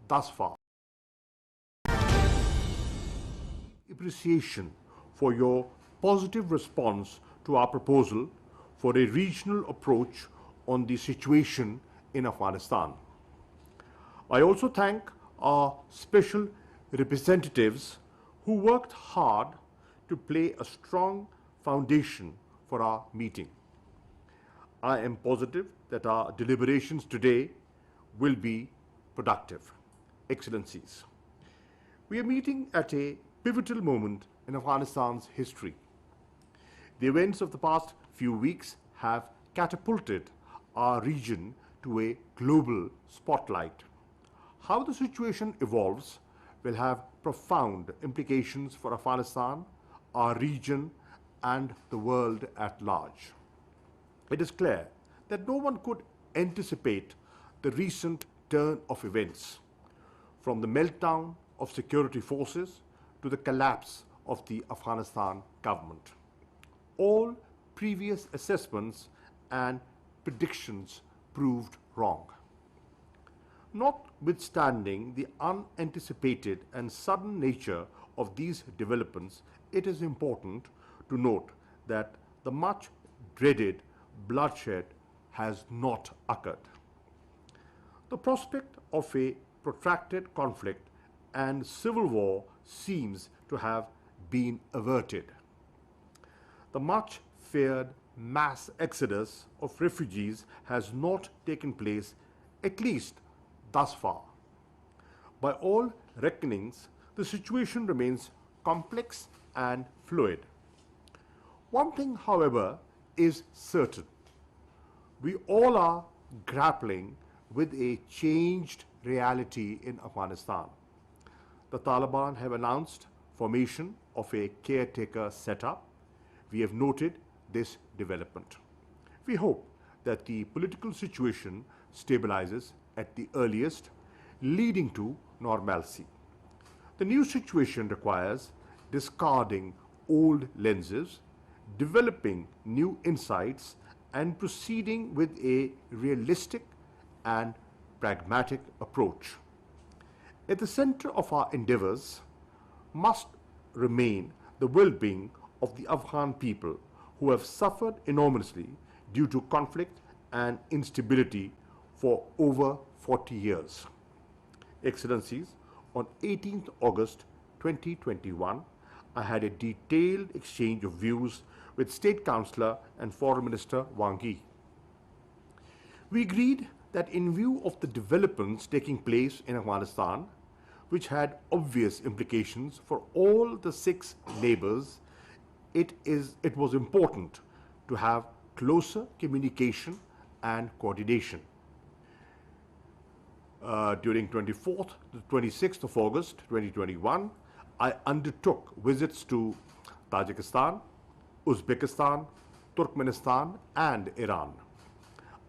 thus far. Appreciation for your positive response to our proposal for a regional approach on the situation in Afghanistan. I also thank our special representatives who worked hard to lay a strong foundation for our meeting. I am positive that our deliberations today will be productive. Excellencies, we are meeting at a pivotal moment in Afghanistan's history. The events of the past few weeks have catapulted our region to a global spotlight. How the situation evolves will have profound implications for Afghanistan, our region, and the world at large. It is clear that no one could anticipate the recent turn of events, from the meltdown of security forces to the collapse of the Afghanistan government. All previous assessments and predictions proved wrong. Notwithstanding the unanticipated and sudden nature of these developments, it is important to note that the much dreaded bloodshed has not occurred. The prospect of a protracted conflict and civil war seems to have been averted. The much feared mass exodus of refugees has not taken place, at least thus far. By all reckonings, the situation remains complex and fluid. One thing, however, is certain. We all are grappling with a changed reality in Afghanistan. The Taliban have announced formation of a caretaker setup. We have noted this development. We hope that the political situation stabilizes at the earliest, leading to normalcy. The new situation requires discarding old lenses, developing new insights, and proceeding with a realistic and pragmatic approach. At the center of our endeavors must remain the well-being of the Afghan people who have suffered enormously due to conflict and instability for over 40 years. Excellencies, on 18th August 2021, I had a detailed exchange of views with State Councillor and Foreign Minister Wang Yi. We agreed that in view of the developments taking place in Afghanistan, which had obvious implications for all the 6 neighbors, it was important to have closer communication and coordination. During 24th to 26th of August 2021, I undertook visits to Tajikistan, Uzbekistan, Turkmenistan, and Iran.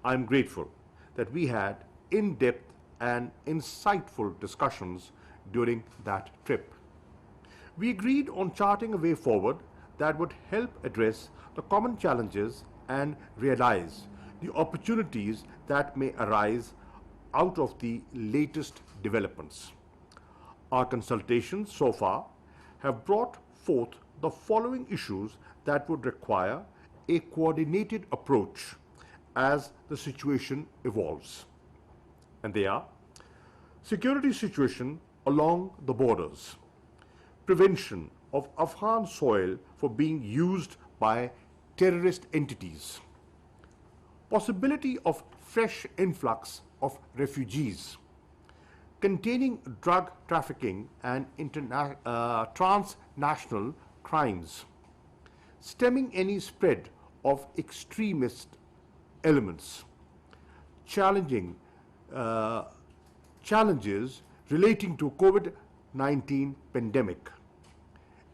I am grateful that we had in-depth and insightful discussions during that trip. We agreed on charting a way forward that would help address the common challenges and realize the opportunities that may arise out of the latest developments. Our consultations so far have brought forth the following issues that would require a coordinated approach as the situation evolves. And they are: security situation along the borders, prevention of Afghan soil for being used by terrorist entities, possibility of fresh influx of refugees, containing drug trafficking and transnational crimes, stemming any spread of extremist elements, challenges relating to COVID-19 pandemic,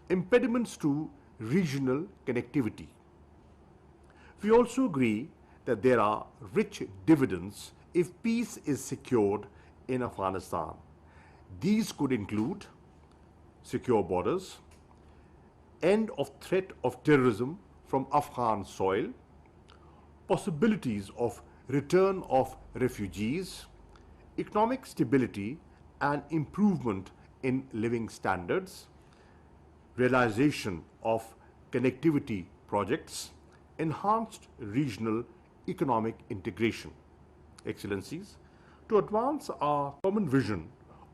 impediments to regional connectivity. We also agree that there are rich dividends if peace is secured in Afghanistan. These could include secure borders, end of threat of terrorism from Afghan soil, possibilities of return of refugees, economic stability, an improvement in living standards, realization of connectivity projects, enhanced regional economic integration. Excellencies, to advance our common vision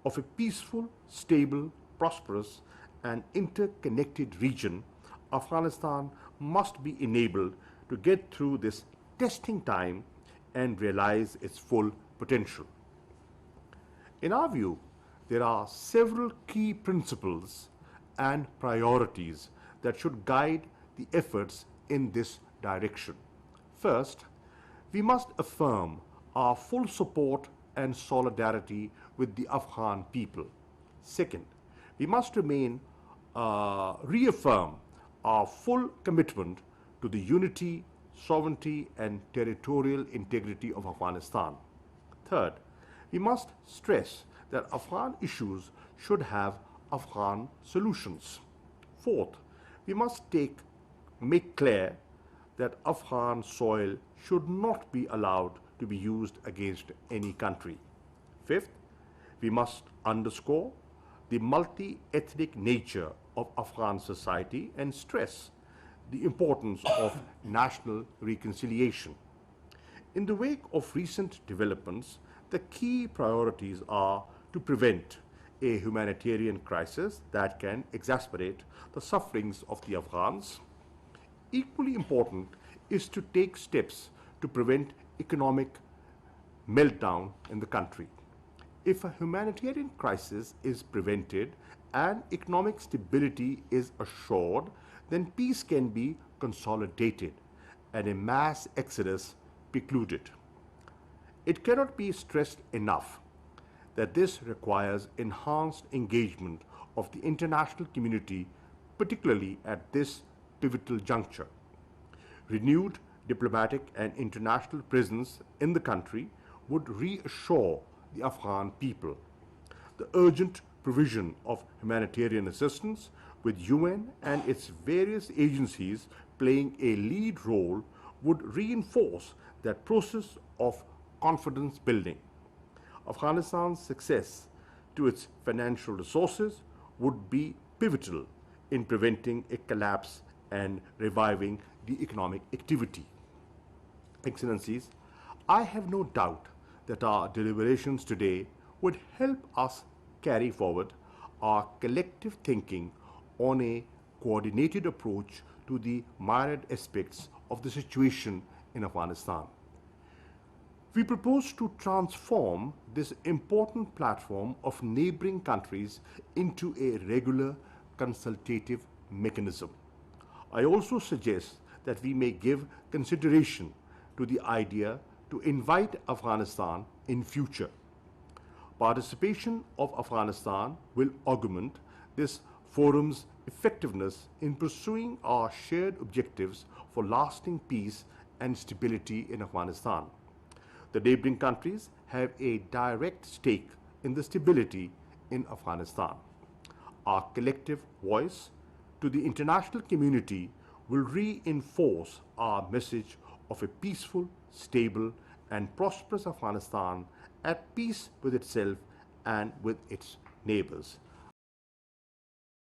of a peaceful, stable, prosperous, and interconnected region, Afghanistan must be enabled to get through this testing time and realize its full potential. In our view, there are several key principles and priorities that should guide the efforts in this direction. First, we must affirm our full support and solidarity with the Afghan people. Second, we must reaffirm our full commitment to the unity, sovereignty, and territorial integrity of Afghanistan. Third, we must stress that Afghan issues should have Afghan solutions. Fourth, we must make clear that Afghan soil should not be allowed to be used against any country. Fifth, we must underscore the multi-ethnic nature of Afghan society and stress the importance of national reconciliation. In the wake of recent developments, the key priorities are to prevent a humanitarian crisis that can exacerbate the sufferings of the Afghans. Equally important is to take steps to prevent economic meltdown in the country. If a humanitarian crisis is prevented and economic stability is assured, then peace can be consolidated and a mass exodus precluded. It cannot be stressed enough that this requires enhanced engagement of the international community, particularly at this pivotal juncture. Renewed diplomatic and international presence in the country would reassure the Afghan people. The urgent provision of humanitarian assistance, with UN and its various agencies playing a lead role, would reinforce that process of confidence building. Afghanistan's success to its financial resources would be pivotal in preventing a collapse and reviving the economic activity. Excellencies, I have no doubt that our deliberations today would help us carry forward our collective thinking on a coordinated approach to the myriad aspects of the situation in Afghanistan. We propose to transform this important platform of neighboring countries into a regular consultative mechanism. I also suggest that we may give consideration to the idea to invite Afghanistan in future. Participation of Afghanistan will augment this forum's effectiveness in pursuing our shared objectives for lasting peace and stability in Afghanistan. The neighboring countries have a direct stake in the stability in Afghanistan. Our collective voice to the international community will reinforce our message of a peaceful, stable, and prosperous Afghanistan at peace with itself and with its neighbors.